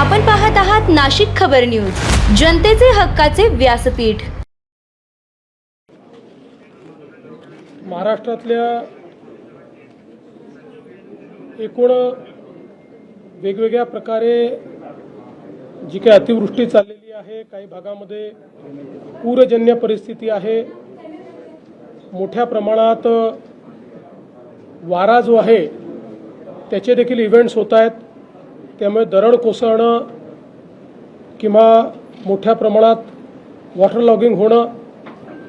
आपण पाहत आहात नाशिक खबर न्यूज, जनतेचे हक्काचे व्यासपीठ। महाराष्ट्रातल्या एकूण वेगवेगळ्या प्रकारे जी काही अतिवृष्टी चाललेली आहे, काही भागामध्ये पूरजन्य परिस्थिती आहे, मोठ्या प्रमाणात वारा जो आहे त्याचे देखील इव्हेंट्स होत आहेत। त्यामुळे दरड कोसळणं किंवा मोठ्या प्रमाणात वॉटर लॉगिंग होणं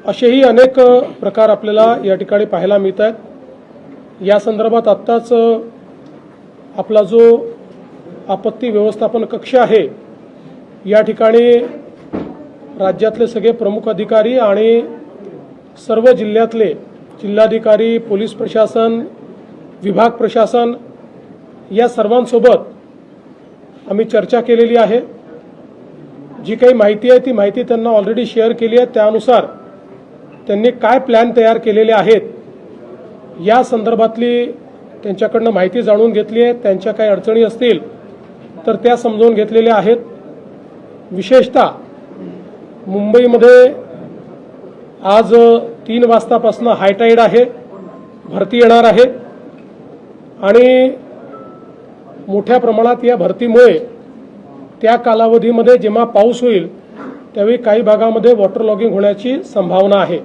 असेही अनेक प्रकार आपल्याला या ठिकाणी पाहायला मिळत आहेत। या संदर्भात आत्ताच आपला जो आपत्ती व्यवस्थापन कक्ष आहे या ठिकाणी राज्यातले सगळे प्रमुख अधिकारी आणि सर्व जिल्ह्यातले जिल्हाधिकारी, पोलीस प्रशासन, विभाग प्रशासन या सर्वांसोबत आम्ही चर्चा केलेली आहे। जी काही माहिती आहे ती माहिती त्यांना ऑलरेडी शेअर केली आहे। त्यानुसार त्यांनी काय प्लॅन तयार केलेले आहेत या संदर्भातली त्यांच्याकडनं माहिती जाणून घेतली आहे। त्यांच्या काही अडचणी असतील तर त्या समजून घेतलेल्या आहेत। विशेषतः मुंबईमध्ये आज 3 वाजतापासून हायटाईड आहे, भरती येणार आहे आणि मोठ्या प्रमाणात या भरतीमुळे त्या कालावधीमध्ये जेव्हा पाऊस होईल त्यावेळी काही भागामध्ये वॉटर लॉगिंग होण्याची संभावना आहे।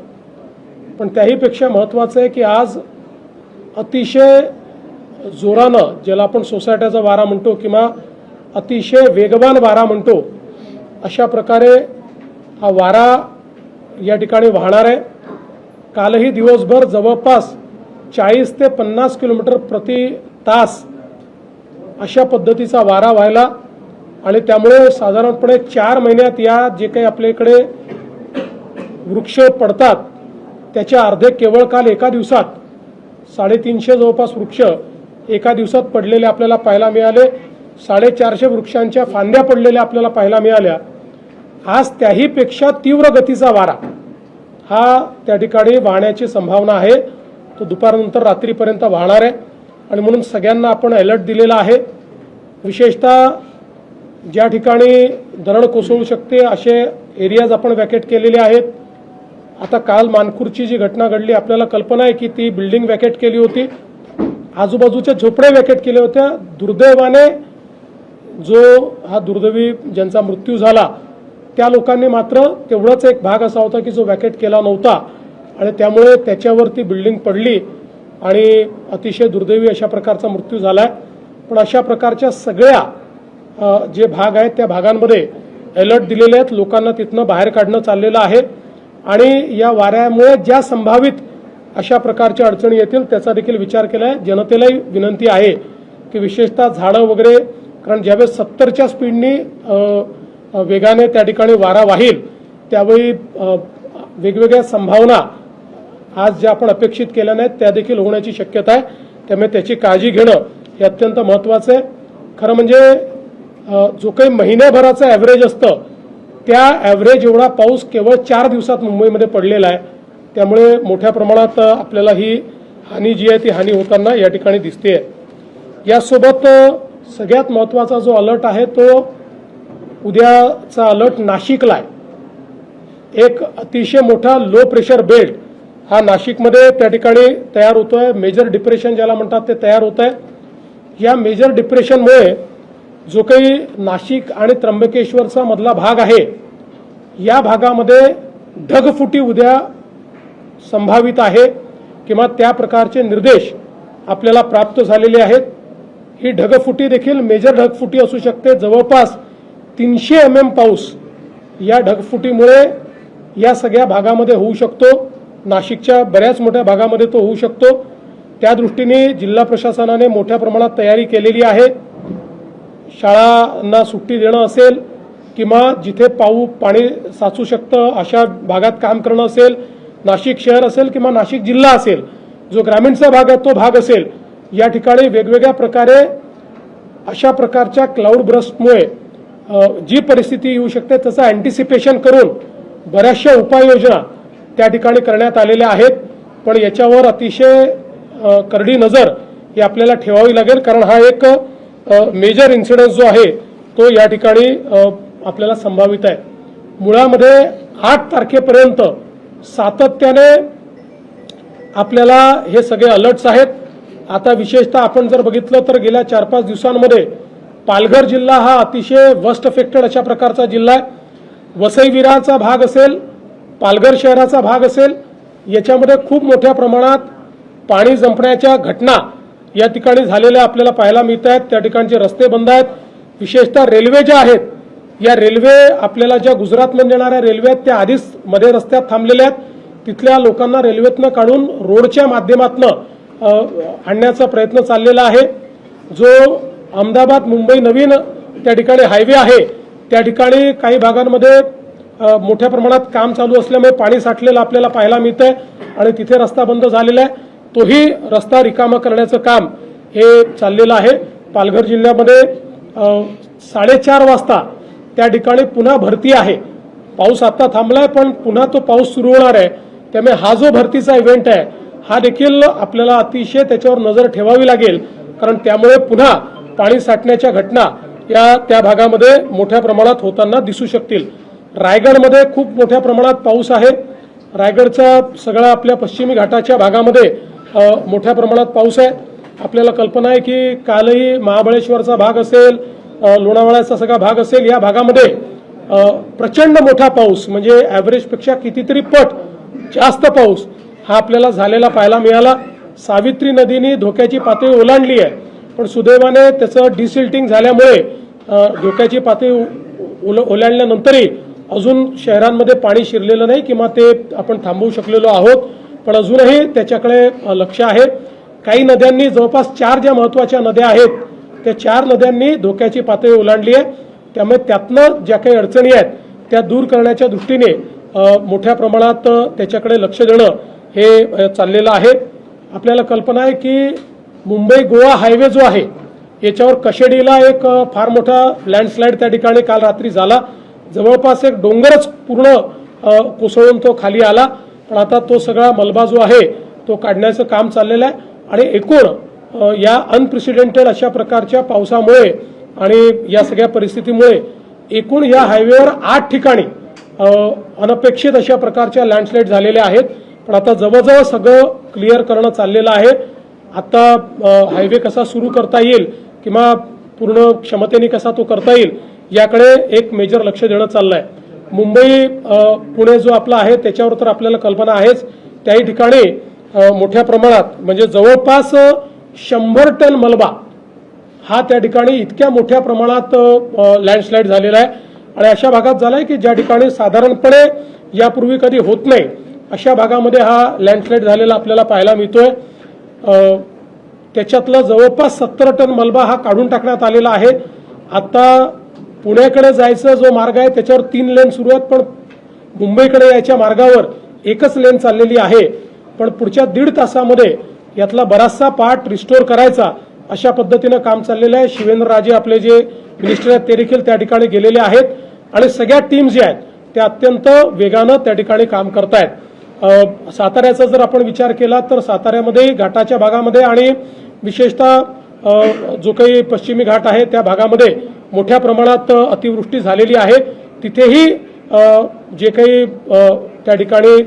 पण त्याहीपेक्षा महत्त्वाचं आहे की आज अतिशय जोरानं, ज्याला आपण सोसायट्याचा वारा म्हणतो किंवा अतिशय वेगवान वारा म्हणतो, अशा प्रकारे हा वारा या ठिकाणी वाहणार आहे। कालही दिवसभर जवळपास 40 ते 50 किलोमीटर प्रति तास अशा पद्धतीचा वारा व्हायला आणि त्यामुळे साधारणपणे 4 महिन्यात या जे काही आपल्याकडे वृक्ष पडतात त्याच्या अर्धे केवळ काल एका दिवसात 350 जवळपास वृक्ष एका दिवसात पडलेले आपल्याला पाहायला मिळाले। 450 वृक्षांच्या फांद्या पडलेल्या आपल्याला पाहायला मिळाल्या। आज त्याहीपेक्षा तीव्र गतीचा वारा हा त्या ठिकाणी वाहण्याची संभावना आहे। तो दुपारनंतर रात्रीपर्यंत वाहणार आहे आणि म्हणून सगळ्यांना आपण अलर्ट दिलेला आहे। विशेषतः ज्या ठिकाणी दरड कोसळू शकते असे एरियाज आपण वॅकेट केलेले आहेत। आता काल मानखुर्दची जी घटना घडली, आपल्याला कल्पना आहे की ती बिल्डिंग वॅकेट केली होती, आजूबाजूच्या झोपड्या वॅकेट केल्या होत्या। दुर्दैवाने जो हा दुर्दैवी ज्यांचा मृत्यू झाला त्या लोकांनी मात्र तेवढाच एक भाग असा होता की जो वॅकेट केला नव्हता आणि त्यामुळे त्याच्यावरती बिल्डिंग पडली आणि अतिशय दुर्दैवी अशा प्रकारचा मृत्यू झाला आहे। पण अशा प्रकारच्या सगळ्या जे भाग आहेत त्या भागांमध्ये अलर्ट दिलेले आहेत, लोकांना तिथनं बाहेर काढणं चाललेलं आहे आणि या वाऱ्यामुळे ज्या संभावित अशा प्रकारच्या अडचणी येतील त्याचा देखील विचार केला आहे। जनतेलाही विनंती आहे की विशेषतः झाडं वगैरे, कारण ज्यावेळेस 70च्या स्पीडनी वेगाने त्या ठिकाणी वारा वाहील त्यावेळी वेगवेगळ्या संभावना आज ज्या आपण अपेक्षित केल्या नाहीत त्या देखील होण्याची शक्यता आहे। त्यामुळे त्याची काळजी घेणं हे अत्यंत महत्त्वाचं आहे। खरं म्हणजे जो काही महिन्याभराचा ॲव्हरेज असतं त्या ॲव्हरेज एवढा पाऊस केवळ 4 दिवसात मुंबईमध्ये पडलेला आहे। त्यामुळे मोठ्या प्रमाणात आपल्याला ही हानी जी आहे ती हानी होताना या ठिकाणी दिसते आहे। यासोबत सगळ्यात महत्त्वाचा जो अलर्ट आहे तो उद्याचा अलर्ट नाशिकला आहे। एक अतिशय मोठा लो प्रेशर बेल्ट हा नाशिकमध्ये त्या ठिकाणी तयार होतोय। मेजर डिप्रेशन ज्याला म्हणतात ते तयार होत आहे। या मेजर डिप्रेशनमुळे जो काही नाशिक आणि त्र्यंबकेश्वरचा मधला भाग आहे या भागामध्ये ढगफुटी उद्या संभावित आहे किंवा त्या प्रकारचे निर्देश आपल्याला प्राप्त झालेले आहेत। ही ढगफुटी देखील मेजर ढगफुटी असू शकते। जवळपास 300 mm पाऊस या ढगफुटीमुळे या सगळ्या भागामध्ये होऊ शकतो। नाशिकच्या बऱ्याच मोठ्या भागामध्ये तो होऊ शकतो। त्या दृष्टीने जिल्हा प्रशासनाने मोठ्या प्रमाणात तयारी केलेली आहे। शाळांना सुट्टी देणं असेल किंवा जिथे पाणी साचू शकतं अशा भागात काम करणं असेल, नाशिक शहर असेल किंवा नाशिक जिल्हा असेल, जो ग्रामीणचा भाग आहे तो भाग असेल, या ठिकाणी वेगवेगळ्या प्रकारे अशा प्रकारच्या क्लाउड ब्रस्टमुळे जी परिस्थिती येऊ शकते त्याचं अँटिसिपेशन करून बऱ्याचशा उपाययोजना त्या ठिकाणी करण्यात आलेल्या आहेत। पण याच्यावर अतिशय करडी नजर ही आपल्याला ठेवावी लागेल, कारण हा एक मेजर इन्सिडेंस जो आहे तो या ठिकाणी आपल्याला संभावित आहे. मुळामध्ये 8 तारखेपर्यंत सातत्याने आपल्याला हे सगळे अलर्ट्स आहेत. आता विशेषतः आपण जर बघितलं तर गेल्या 4-5 दिवसांमध्ये पालघर जिल्हा हा अतिशय वर्स्ट अफेक्टेड अशा प्रकारचा जिल्हा आहे. वसई विरारचा भाग असेल, पालघर शहराचा भाग असेल, याच्यामध्ये खूप मोठ्या प्रमाणात पाणी जंपण्याच्या घटना या ठिकाणी झालेल्या आपल्याला पाहायला मिळत आहेत. त्या ठिकाणचे रस्ते बंद आहेत. विशेषतः रेल्वे ज्या आहेत, या रेल्वे आपल्याला ज्या गुजरातमध्ये येणाऱ्या रेल्वे आहेत त्या आधीच मध्ये रस्त्यात थांबलेल्या आहेत. तिथल्या लोकांना रेल्वेतनं काढून रोडच्या माध्यमातनं आणण्याचा प्रयत्न चाललेला आहे. जो अहमदाबाद मुंबई नवीन त्या ठिकाणी हायवे आहे, त्या ठिकाणी काही भागांमध्ये मोठ्या प्रमाणात काम चालू असल्यामुळे पाणी साठलेलं आपल्याला पाहायला मिळतंय आणि तिथे रस्ता बंद झालेला आहे. तोही रस्ता रिकामा करण्याचं काम हे चाललेलं आहे. पालघर जिल्ह्यामध्ये 4:30 वाजता त्या ठिकाणी पुन्हा भरती आहे. पाऊस आता थांबलाय पण पुन्हा तो पाऊस सुरू होणार आहे. त्यामुळे हा जो भरतीचा इव्हेंट आहे हा देखील आपल्याला अतिशय त्याच्यावर नजर ठेवावी लागेल, कारण त्यामुळे पुन्हा पाणी साठण्याच्या घटना या त्या भागामध्ये मोठ्या प्रमाणात होताना दिसू शकतील. रायगडमध्ये खूप मोठ्या प्रमाणात पाऊस आहे. रायगडचा सगळा आपल्या पश्चिमी घाटाच्या भागामध्ये मोठ्या प्रमाणात पाऊस आहे. आपल्याला कल्पना आहे की कालही महाबळेश्वरचा भाग असेल, लोणावळ्याचा सगळा भाग असेल, या भागामध्ये प्रचंड मोठा पाऊस म्हणजे ॲव्हरेजपेक्षा कितीतरी पट जास्त पाऊस हा आपल्याला झालेला पाहायला मिळाला. सावित्री नदीने धोक्याची पातळी ओलांडली आहे, पण सुदैवाने त्याचं डिसिल्टिंग झाल्यामुळे धोक्याची पातळी ओलांडल्यानंतरही अजून शहरांमध्ये पाणी शिरलेलं नाही किंवा ते आपण थांबवू शकलेलो आहोत. पण अजूनही त्याच्याकडे लक्ष आहे. काही नद्यांनी जवळपास 4 ज्या महत्त्वाच्या नद्या आहेत त्या 4 नद्यांनी धोक्याची पातळी ओलांडली आहे. त्यामुळे त्यातनं ज्या काही अडचणी आहेत त्या दूर करण्याच्या दृष्टीने मोठ्या प्रमाणात त्याच्याकडे लक्ष देणं हे चाललेलं आहे. आपल्याला कल्पना आहे की मुंबई गोवा हायवे जो आहे याच्यावर कशेडीला एक फार मोठा लँडस्लाईड त्या ठिकाणी काल रात्री झाला. जवळपास एक डोंगरच पूर्ण कोसळून तो खाली आला. पण आता तो सगळा मलबा जो आहे तो काढण्याचं काम चाललेलं आहे. आणि एकूण या अनप्रेसिडेंटेड अशा प्रकारच्या पावसामुळे आणि या सगळ्या परिस्थितीमुळे एकूण या हायवेवर 8 ठिकाणी अनपेक्षित अशा प्रकारच्या लँडस्लाईड झालेल्या आहेत. पण आता जवळजवळ सगळं क्लिअर करणं चाललेलं आहे. आता हायवे कसा सुरू करता येईल किंवा पूर्ण क्षमतेने कसा तो करता येईल याकडे एक मेजर लक्ष देणं चाललं आहे. मुंबई पुणे जो आपला आहे त्याच्यावर तर आपल्याला कल्पना आहेच. त्याही ठिकाणी मोठ्या प्रमाणात म्हणजे जवळपास 100 टन मलबा हा त्या ठिकाणी इतक्या मोठ्या प्रमाणात लँडस्लाईड झालेला आहे. आणि अशा भागात झाला आहे की ज्या ठिकाणी साधारणपणे यापूर्वी कधी होत नाही अशा भागामध्ये हा लँडस्लाईड झालेला आपल्याला पाहायला मिळतोय. त्याच्यातलं जवळपास 70 टन मलबा हा काढून टाकण्यात आलेला आहे. आता पुण्याकडे जायचा जो मार्ग आहे त्याच्यावर 3 लेन सुरू आहेत, पण मुंबईकडे यायच्या मार्गावर एकच लेन चाललेली आहे. पण पुढच्या 1.5 तासामध्ये यातला बराचसा पार्ट रिस्टोर करायचा अशा पद्धतीनं काम चाललेलं आहे. शिवेंद्रराजे आपले जे मिनिस्टर आहेत ते देखील त्या ठिकाणी गेलेले आहेत आणि सगळ्या टीम ज्या आहेत त्या अत्यंत वेगानं त्या ठिकाणी काम करतायत. साताऱ्याचा जर आपण विचार केला तर साताऱ्यामध्ये घाटाच्या भागामध्ये आणि विशेषतः जो काही पश्चिमी घाट आहे त्या भागामध्ये मोठ्या प्रमाणात अतिवृष्टी झालेली आहे. तिथेही जे काही त्या ठिकाणी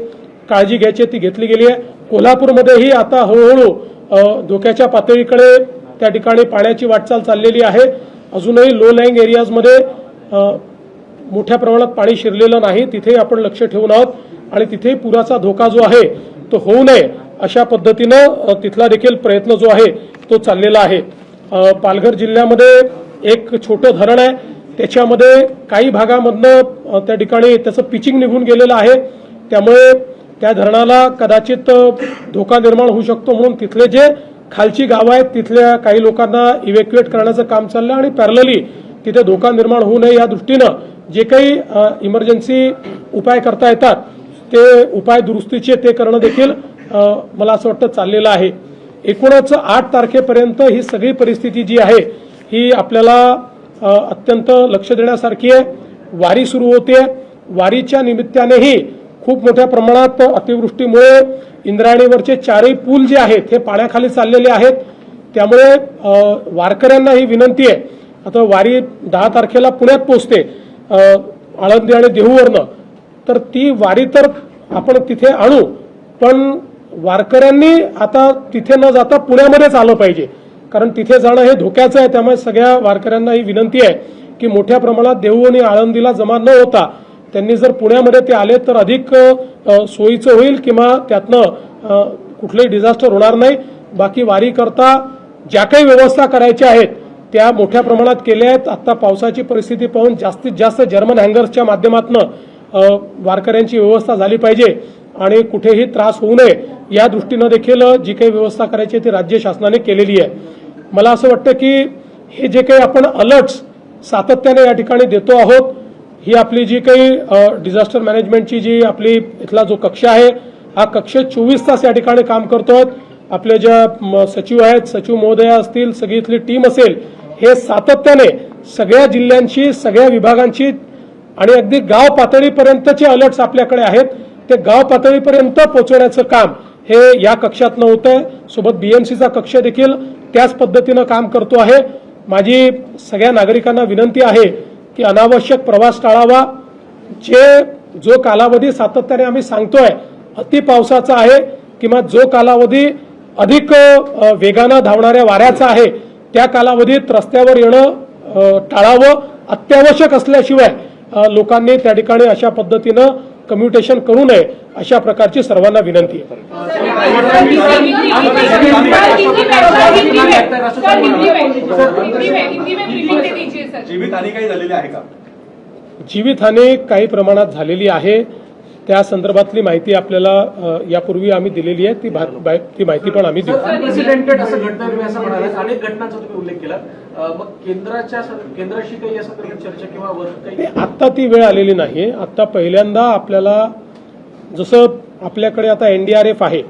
काळजी घ्यायची ती घेतली गेली आहे. कोल्हापूरमध्येही आता हळूहळू धोक्याच्या पातळीकडे त्या ठिकाणी पाण्याची वाटचाल चाललेली आहे. अजूनही लो लाईंग एरियाजमध्ये मोठ्या प्रमाणात पाणी शिरलेलं नाही, तिथे आपण लक्ष ठेवून आहोत आणि तिथे पुराचा धोका जो आहे तो होऊ नये अशा पद्धतीनं तिथला देखील प्रयत्न जो आहे तो चाललेला आहे. पालघर जिल्ह्यामध्ये एक छोटं धरण आहे, त्याच्यामध्ये काही भागामधनं त्या ठिकाणी त्याचं पिचिंग निघून गेलेलं आहे. त्यामुळे त्या धरणाला कदाचित धोका निर्माण होऊ शकतो, म्हणून तिथले जे खालची गावं आहेत तिथल्या काही लोकांना इव्हॅक्युएट करण्याचं काम चाललं आणि पॅरलली तिथे धोका निर्माण होऊ नये या दृष्टीनं जे काही इमर्जन्सी उपाय करता येतात ते उपाय दुरुस्तीचे ते करणं देखील मला असं वाटतं चाललेलं आहे. एकूणच 8 तारखेपर्यंत ही सगळी परिस्थिती जी आहे ही आपल्याला अत्यंत लक्ष देण्यासारखी आहे. वारी सुरू होते. वारीच्या निमित्तानेही खूप मोठ्या प्रमाणात अतिवृष्टीमुळे इंद्रायणीवरचे 4ही पूल जे आहेत हे पाण्याखाली चाललेले आहेत. त्यामुळे वारकऱ्यांना ही विनंती आहे आता वारी 10 तारखेला पुण्यात पोचते आळंदी आणि देहूवरनं, तर ती वारी तर आपण तिथे आणू, पण वारकऱ्यांनी आता तिथे न जाता पुण्यामध्येच आलं पाहिजे, कारण तिथे जाणं हे धोक्याचं आहे. त्यामुळे सगळ्या वारकऱ्यांना ही विनंती आहे की मोठ्या प्रमाणात देहू आणि आळंदीला जमा न होता त्यांनी जर पुण्यामध्ये ते आले तर अधिक सोयीचं होईल किंवा त्यातनं कुठलंही डिझास्टर होणार नाही. बाकी वारी करता ज्या काही व्यवस्था करायच्या आहेत त्या मोठ्या प्रमाणात केल्या आहेत. आता पावसाची परिस्थिती पाहून जास्तीत जास्त जर्मन हँगर्सच्या माध्यमातून वारकऱ्यांची व्यवस्था झाली पाहिजे आणि कुठेही त्रास होऊ नये या दृष्टीनं देखील जी काही व्यवस्था करायची ती राज्य शासनाने केलेली आहे. मला असं वाटतं की हे जे काही आपण अलर्ट्स सातत्याने या ठिकाणी देतो आहोत, ही आपली जी काही डिझास्टर मॅनेजमेंटची जी आपली इथला जो कक्ष आहे, हा कक्ष 24 तास या ठिकाणी काम करतोय. आपले ज्या सचिव आहेत, सचिव महोदय असतील, सगळी इथली टीम असेल, हे सातत्याने सगळ्या जिल्ह्यांची, सगळ्या विभागांची आणि अगदी गाव पातळीपर्यंतचे अलर्ट्स आपल्याकडे आहेत, ते गाव पातळीपर्यंत पोहोचवण्याचं काम हे या कक्षातनं होतंय. सोबत BMCचा कक्ष देखील त्याच पद्धतीनं काम करतो आहे. माझी सगळ्या नागरिकांना विनंती आहे की अनावश्यक प्रवास टाळावा. जो कालावधी सातत्याने आम्ही सांगतोय अति पावसाचा आहे किंवा जो कालावधी अधिक वेगानं धावणाऱ्या वाऱ्याचा आहे, त्या कालावधीत रस्त्यावर येणं टाळावं. अत्यावश्यक असल्याशिवाय लोकांनी त्या ठिकाणी अशा पद्धतीनं कम्युटेशन करू नये, अशा प्रकारची सर्वांना विनंती आहे. जीवितहानी काही प्रमाणात झालेली आहे. त्या संदर्भातली माहिती आपल्याला यापूर्वी आम्ही दिलेली आहे, ती माहिती पण आम्ही देऊ. अनप्रेसिडेंटेड असं घडणार तुम्ही असं म्हणाले, अनेक घटनांचा तुम्ही उल्लेख केला. मग केंद्राशी काही असं चर्चा किंवा काही आत्ता ती वेळ आलेली नाही. आत्ता पहिल्यांदा आपल्याला जसं आपल्याकडे आता NDRF आहे,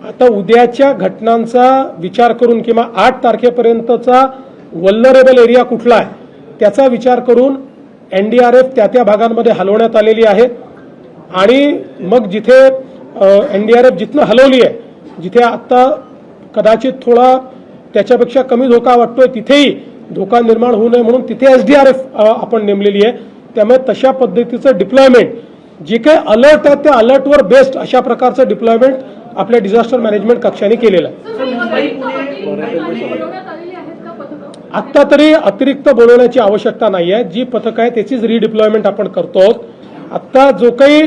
आता उद्याच्या घटनांचा विचार करून किंवा 8 तारखेपर्यंतचा वल्नरेबल एरिया कुठला आहे त्याचा विचार करून NDRF त्या भागांमध्ये हलवण्यात आलेली आहे. आणि मग जिथे NDRF जिथनं हलवली आहे, जिथे आत्ता कदाचित थोडा त्याच्यापेक्षा कमी धोका वाटतोय, तिथेही धोका निर्माण होऊ नये म्हणून तिथे SDRF आपण नेमलेली आहे. त्यामुळे तशा पद्धतीचं डिप्लॉयमेंट, जे काही अलर्ट आहे त्या अलर्टवर बेस्ड अशा प्रकारचं डिप्लॉयमेंट आपल्या डिझास्टर मॅनेजमेंट कक्षाने केलेलं आहे. आत्ता तरी अतिरिक्त बोलवण्याची आवश्यकता नाही आहे. जी पथकं आहे त्याचीच रिडिप्लॉयमेंट आपण करतो आहोत. आत्ता जो काही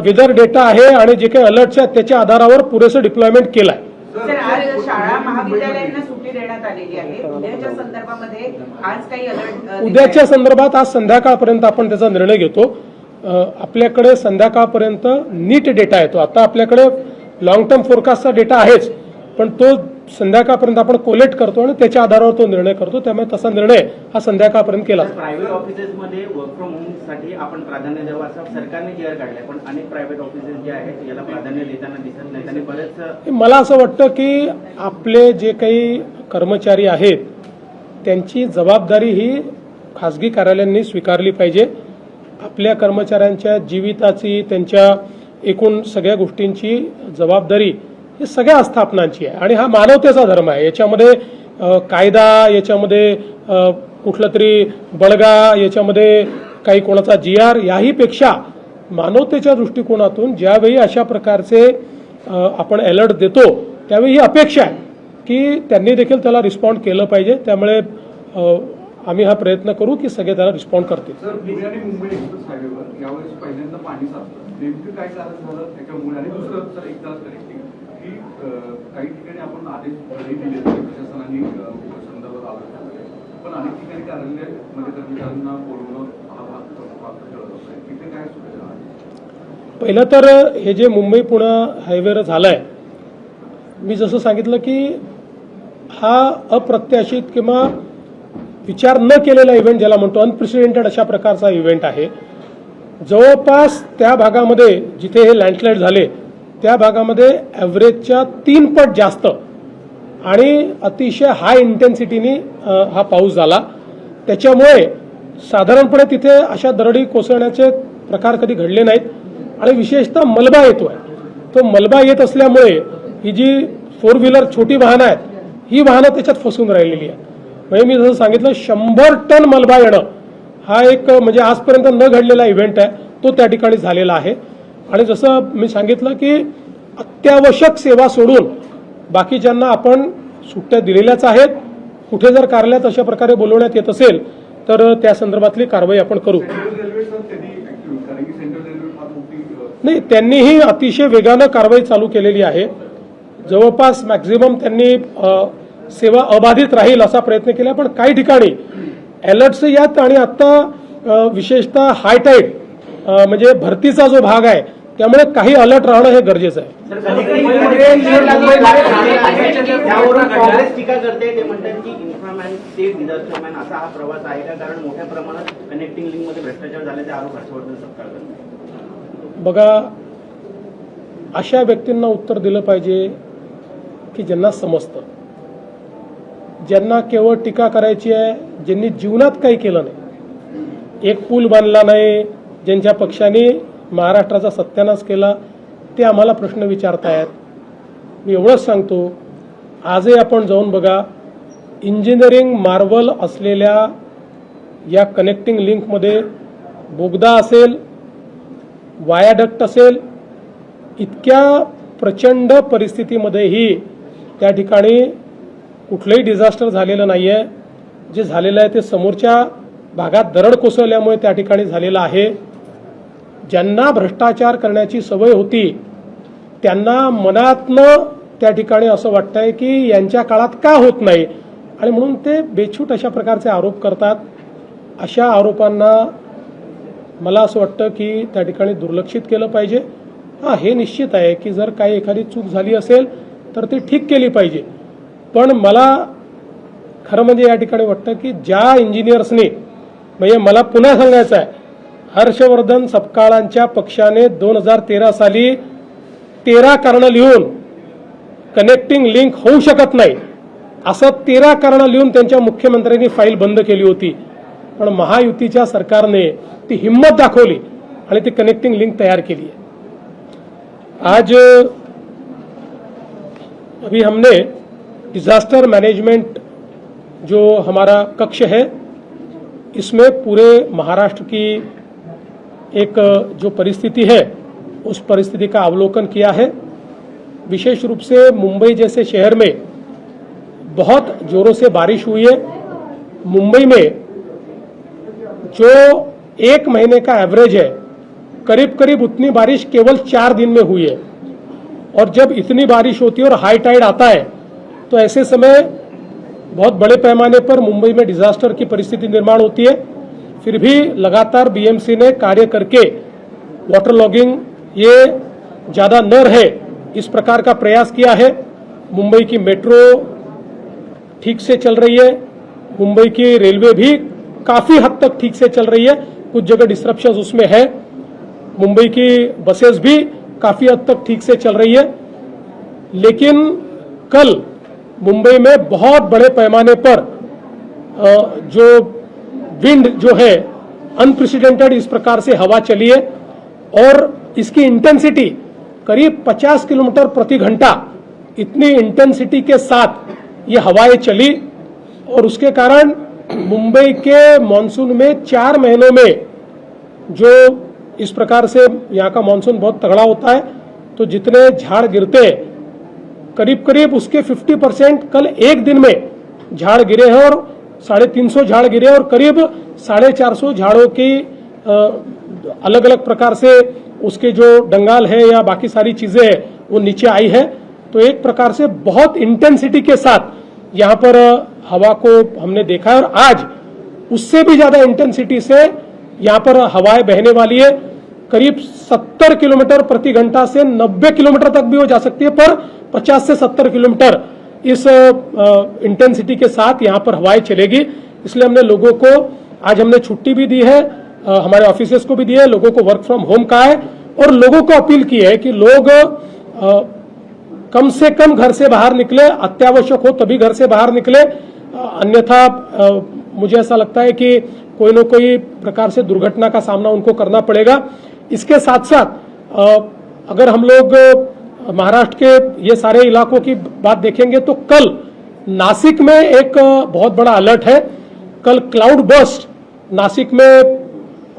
वेदर डेटा आहे आणि जे काही अलर्ट्स आहेत त्याच्या आधारावर पुरेसं डिप्लॉयमेंट केलं आहे. शाळा महाविद्यालयांना सुट्टी देण्यात आलेली आहे. उद्याच्या संदर्भामध्ये आज काही अलर्ट उद्याच्या संदर्भात आज संध्याकाळपर्यंत आपण त्याचा निर्णय घेतो. आपल्याकडे संध्याकाळपर्यंत नीट डेटा येतो. आता आपल्याकडे लॉंग टर्म फोरकास्टचा डेटा आहेच, पण तो संध्याकाळपर्यंत आपण कोलेक्ट करतो आणि त्याच्या आधारावर तो निर्णय करतो. त्यामुळे तसा निर्णय हा संध्याकाळपर्यंत केला. प्रायव्हेट ऑफिसेसमध्ये वर्क फ्रॉम होम साठी आपण प्राधान्य द्यावं असं सरकारने जी काढलंय, पण अनेक प्रायव्हेट ऑफिसेस जे आहेत याला प्राधान्य देताना दिसत नाहीत आणि बरेच मला असं वाटतं की आपले जे काही कर्मचारी आहेत त्यांची जबाबदारी ही खाजगी कार्यालयांनी स्वीकारली पाहिजे. आपल्या कर्मचाऱ्यांच्या जीविताची, त्यांच्या एकूण सगळ्या गोष्टींची जबाबदारी ही सगळ्या आस्थापनांची आहे आणि हा मानवतेचा धर्म आहे. याच्यामध्ये कायदा, याच्यामध्ये कुठलं तरी बळगा, याच्यामध्ये काही कोणाचा GR याही पेक्षा मानवतेच्या दृष्टिकोनातून ज्यावेळी अशा प्रकारचे आपण अलर्ट देतो त्यावेळी ही अपेक्षा आहे की त्यांनी देखील त्याला रिस्पॉन्ड केलं पाहिजे. त्यामुळे आम्ही हा प्रयत्न करू की सगळे त्याला रिस्पॉन्ड करतील. सर, पुणे आणि मुंबई एक्सप्रेस हायवेवर यावेळेस पहिल्यांदा पाणी साचलं. नेमकं काय कारण झालं त्याच्यामुळे? आणि दुसरं सर एक तास कनेक्टिंग की काही ठिकाणी आपण आदेश दिले प्रशासनाने संदर्भात आलं, पण अनेक ठिकाणी कार्यालयामध्ये कर्मचाऱ्यांना बोलवणं हा भाग करत आहे. तिथे काय सुविधा आहे? पहिलं तर हे जे मुंबई पुणे हायवेवर झालंय, मी जसं सांगितलं की हा अप्रत्याशित किंवा विचार न केलेला इव्हेंट ज्याला म्हणतो, अनप्रेसिडेंटेड अशा प्रकारचा इव्हेंट आहे. जवळपास त्या भागामध्ये जिथे हे लँडस्लाईड झाले त्या भागामध्ये ॲव्हरेजच्या 3 पट जास्त आणि अतिशय हाय इंटेन्सिटीने हा पाऊस झाला. त्याच्यामुळे साधारणपणे तिथे अशा दरडी कोसळण्याचे प्रकार कधी घडले नाहीत आणि विशेषतः मलबा येतोय. तो मलबा येत असल्यामुळे ही जी 4 व्हीलर छोटी वाहनं आहेत ही वाहनं त्याच्यात फसून राहिलेली आहेत. म्हणजे मी जसं सांगितलं 100 टन मलबा येणं हा एक म्हणजे आजपर्यंत न घडलेला इव्हेंट आहे, तो त्या ठिकाणी झालेला आहे. आणि जसं मी सांगितलं की अत्यावश्यक सेवा सोडून बाकीच्यांना आपण सुट्ट्या दिलेल्याच आहेत. कुठे जर कार्यालयात अशा प्रकारे बोलवण्यात येत असेल तर त्या संदर्भातली कारवाई आपण करू. सेंट्रल रेल्वे सर त्यांनी ऍक्टिव्ह, कारण की सेंट्रल रेल्वे फार मोठी नाही, त्यांनीही अतिशय वेगानं कारवाई चालू केलेली आहे. जवळपास मॅक्झिमम त्यांनी सेवा अबाधित राहील असा प्रयत्न केला, पण काही ठिकाणी अलर्ट्स यात आणि आता विशेषतः हाय टाईड म्हणजे भरतीचा जो भाग आहे त्यामुळे काही अलर्ट राहणं हे गरजेचं आहे. त्यावरून काँग्रेस टीका करते, ते म्हणतात की इन्फ्रामॅन स्टेट डिझास्टर मॅन असा हा प्रवास आहे का, कारण मोठ्या प्रमाणात कनेक्टिंग लिंक मध्ये भ्रष्टाचार झाल्याचे आरोप हर्षवर्धन सरकार करतात. बघा, अशा व्यक्तींना उत्तर दिलं पाहिजे की ज्यांना समजतं, ज्यांना केवळ टीका करायची आहे, ज्यांनी जीवनात काही केलं नाही, एक पूल बांधला नाही, ज्यांच्या पक्षाने महाराष्ट्राचा सत्यानाश केला, ते आम्हाला प्रश्न विचारतायत. मी एवढंच सांगतो, आजही आपण जाऊन बघा, इंजिनिअरिंग मार्वल असलेल्या या कनेक्टिंग लिंकमध्ये बोगदा असेल, वायाडक्ट असेल, इतक्या प्रचंड परिस्थितीमध्येही त्या ठिकाणी कुठलंही डिझास्टर झालेलं नाही आहे. जे झालेलं आहे ते समोरच्या भागात दरड कोसळल्यामुळे त्या ठिकाणी झालेलं आहे. ज्यांना भ्रष्टाचार करण्याची सवय होती त्यांना मनातनं त्या ठिकाणी असं वाटतंय की यांच्या काळात का होत नाही, आणि म्हणून ते बेछूट अशा प्रकारचे आरोप करतात. अशा आरोपांना मला असं वाटतं की त्या ठिकाणी दुर्लक्षित केलं पाहिजे. हां, हे निश्चित आहे की जर काही एखादी चूक झाली असेल तर ती ठीक केली पाहिजे, पण मला खरं म्हणजे या ठिकाणी वाटतं की ज्या इंजिनियर्सनी, म्हणजे मला पुन्हा सांगायचं आहे, हर्षवर्धन सपकाळांच्या पक्षाने 2013 साली 13 कारणं लिहून कनेक्टिंग लिंक होऊ शकत नाही असं 13 कारणं लिहून त्यांच्या मुख्यमंत्र्यांनी फाईल बंद केली होती. पण महायुतीच्या सरकारने ती हिम्मत दाखवली आणि ती कनेक्टिंग लिंक तैयार केली है। आज अभी हमने डिजास्टर मैनेजमेंट जो हमारा कक्ष है, इसमें पूरे महाराष्ट्र की एक जो परिस्थिति है उस परिस्थिति का अवलोकन किया है। विशेष रूप से मुंबई जैसे शहर में बहुत जोरों से बारिश हुई है। मुंबई में जो एक महीने का एवरेज है, करीब करीब उतनी बारिश केवल 4 दिन में हुई है। और जब इतनी बारिश होती है और हाई टाइड आता है तो ऐसे समय बहुत बड़े पैमाने पर मुंबई में डिजास्टर की परिस्थिति निर्माण होती है। फिर भी लगातार बीएमसी ने कार्य करके वाटर लॉगिंग ये ज़्यादा न रहे इस प्रकार का प्रयास किया है। मुंबई की मेट्रो ठीक से चल रही है, मुंबई की रेलवे भी काफ़ी हद तक ठीक से चल रही है, कुछ जगह डिस्ट्रप्शन उसमें है। मुंबई की बसेस भी काफ़ी हद तक ठीक से चल रही है। लेकिन कल मुंबई में बहुत बड़े पैमाने पर जो विंड जो है अनप्रेसिडेंटेड इस प्रकार से हवा चली है और इसकी इंटेंसिटी करीब 50 किलोमीटर प्रति घंटा, इतनी इंटेंसिटी के साथ ये हवाएं चली और उसके कारण मुंबई के मॉनसून में 4 महीनों में जो इस प्रकार से यहाँ का मॉनसून बहुत तगड़ा होता है, तो जितने झाड़ गिरते करीब करीब उसके 50% कल एक दिन में झाड़ गिरे हैं और 350 झाड़ गिरे और करीब 450 झाड़ों की अलग अलग प्रकार से उसके जो डंगाल है या बाकी सारी चीज़ें हैं वो नीचे आई है। तो एक प्रकार से बहुत इंटेंसिटी के साथ यहाँ पर हवा को हमने देखा है और आज उससे भी ज़्यादा इंटेंसिटी से यहाँ पर हवाएं बहने वाली है। करीब 70 किलोमीटर प्रति घंटा से 90 किलोमीटर तक भी हो जा सकती है, पर 50 से 70 किलोमीटर इस इंटेंसिटी के साथ यहाँ पर हवाएं चलेगी। इसलिए हमने लोगों को आज हमने छुट्टी भी दी है, हमारे ऑफिसेस को भी दी है, लोगों को वर्क फ्रॉम होम कहा है और लोगों को अपील की है कि लोग कम से कम घर से बाहर निकले, अत्यावश्यक हो तभी घर से बाहर निकले, अन्यथा मुझे ऐसा लगता है कि कोई न कोई प्रकार से दुर्घटना का सामना उनको करना पड़ेगा। इसके साथ साथ अगर हम लोग महाराष्ट्र के ये सारे इलाकों की बात देखेंगे तो कल नासिक में एक बहुत बड़ा अलर्ट है। कल क्लाउड बर्स्ट नासिक में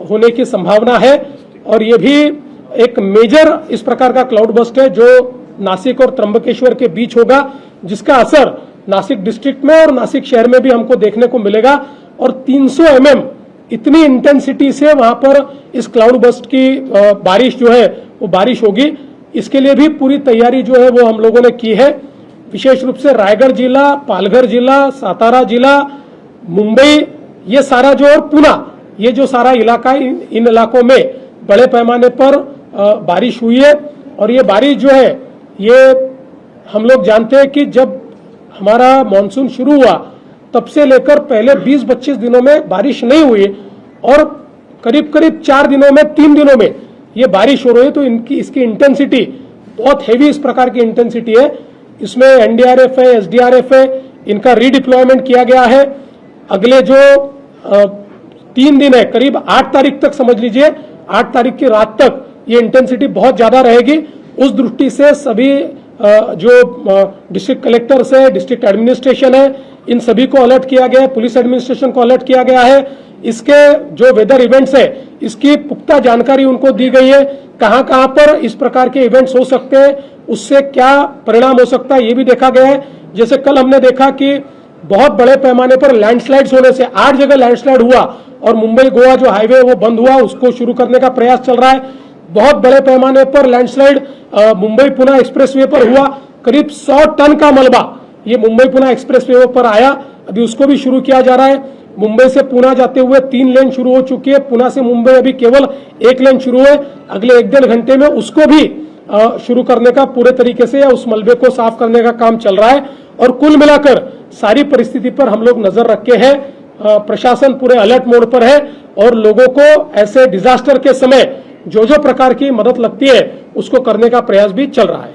होने की संभावना है और ये भी एक मेजर इस प्रकार का क्लाउड बर्स्ट है जो नासिक और त्र्यंबकेश्वर के बीच होगा, जिसका असर नासिक डिस्ट्रिक्ट में और नासिक शहर में भी हमको देखने को मिलेगा और 300 mm इतनी इंटेंसिटी से वहां पर इस क्लाउड बर्स्ट की बारिश जो है वो बारिश होगी। इसके लिए भी पूरी तैयारी जो है वो हम लोगों ने की है। विशेष रूप से रायगढ़ जिला, पालघर जिला, सातारा जिला, मुंबई, ये सारा जो और पुणे, ये जो सारा इलाका, इन इलाकों में बड़े पैमाने पर बारिश हुई है। और ये बारिश जो है ये हम लोग जानते हैं कि जब हमारा मानसून शुरू हुआ तब से लेकर पहले 20-25 दिनों में बारिश नहीं हुई और करीब करीब 4 दिनों में, 3 दिनों में ये बारिश हो रही है। तो इसकी इंटेंसिटी बहुत हैवी इस प्रकार की इंटेंसिटी है। इसमें एनडीआरएफ है, एसडीआरएफ है, इनका रीडिप्लॉयमेंट किया गया है। अगले जो 3 दिन है, करीब 8 तारीख तक समझ लीजिए, 8 तारीख की रात तक ये इंटेंसिटी बहुत ज्यादा रहेगी। उस दृष्टि से सभी जो डिस्ट्रिक्ट कलेक्टर्स है, डिस्ट्रिक्ट एडमिनिस्ट्रेशन है, इन सभी को अलर्ट किया गया है, पुलिस एडमिनिस्ट्रेशन को अलर्ट किया गया है। इसके जो वेदर इवेंट्स है इसकी पुख्ता जानकारी उनको दी गई है, कहां कहां पर इस प्रकार के इवेंट्स हो सकते हैं, उससे क्या परिणाम हो सकता है ये भी देखा गया है। जैसे कल हमने देखा कि बहुत बड़े पैमाने पर लैंडस्लाइड्स होने से 8 जगह लैंडस्लाइड हुआ और मुंबई गोवा जो हाईवे वो बंद हुआ, उसको शुरू करने का प्रयास चल रहा है। बहुत बड़े पैमाने पर लैंडस्लाइड मुंबई पुणे एक्सप्रेसवे पर हुआ, करीब 100 टन का मलबा ये मुंबई पुणे एक्सप्रेसवे पर आया, अभी उसको भी शुरू किया जा रहा है। मुंबई से पुणे जाते हुए 3 लेन शुरू हो चुकी है, पुणे से मुंबई अभी केवल 1 लेन शुरू है। अगले 1-1.5 घंटे में उसको भी शुरू करने का पूरे तरीके से या उस मलबे को साफ करने का काम चल रहा है। और कुल मिलाकर सारी परिस्थिति पर हम लोग नजर रखे हैं। प्रशासन पूरे अलर्ट मोड पर है और लोगों को ऐसे डिजास्टर के समय जो जो प्रकार की मदद लगती है उसको करने का प्रयास भी चल रहा है।